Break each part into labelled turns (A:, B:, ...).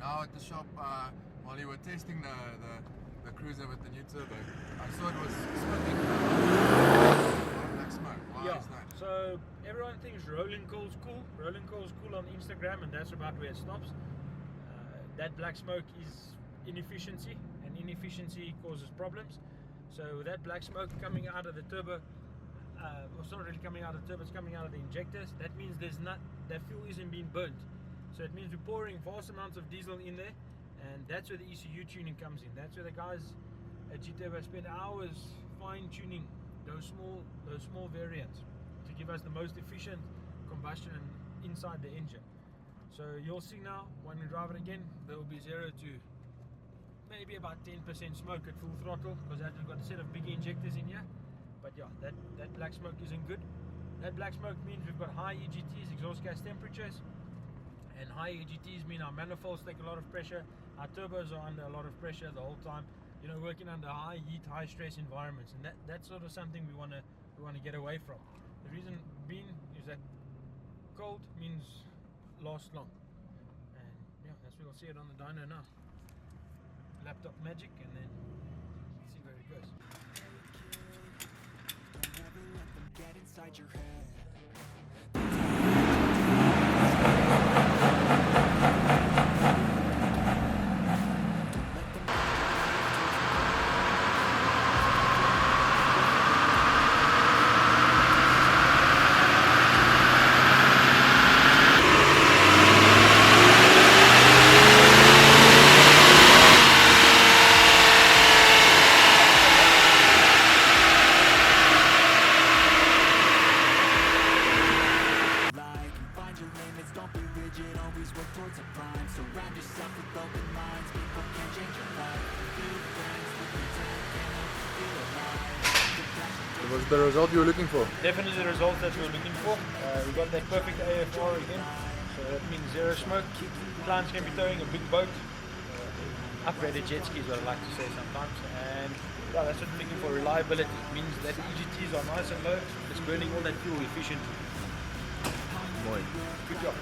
A: Now at the shop, while you were testing the cruiser with the new turbo, I saw it was smoking black smoke. Why is that?
B: So everyone thinks rolling coal's cool. Rolling coal's cool on Instagram, and that's about where it stops. That black smoke is inefficiency, and inefficiency causes problems. So that black smoke coming out of the turbo, well, it's not really coming out of the turbo, it's coming out of the injectors. That means that fuel isn't being burnt. So it means we're pouring vast amounts of diesel in there, and that's where the ECU tuning comes in. That's where the guys at G-Turbo spend hours fine-tuning those small variants to give us the most efficient combustion inside the engine. So you'll see now when we drive it again, there will be 0 to maybe about 10% smoke at full throttle, because we've got a set of big injectors in here. But yeah, that black smoke isn't good. That black smoke means we've got high EGTs, exhaust gas temperatures, and high EGTs mean our manifolds take a lot of pressure. Our turbos are under a lot of pressure the whole time, you know, working under high heat, high stress environments, and that's sort of something we want to get away from. The reason being is that cold means last long, and yeah, that's where we'll see it on the dyno now. Laptop magic, and then see where it goes.
C: Don't ever let them get inside your head.
A: Was the result you were looking for?
B: Definitely the result that we were looking for. We got that perfect AFR again, so that means 0 smoke. Clients can be towing a big boat, upgraded jet ski is what I like to say sometimes, and yeah, that's what we're looking for. Reliability. It means that the EGTs are nice and low, it's burning all that fuel efficiently.
A: Mooi.
B: Good job.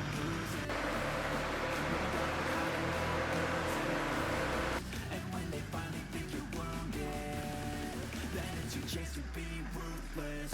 C: Chase to be ruthless.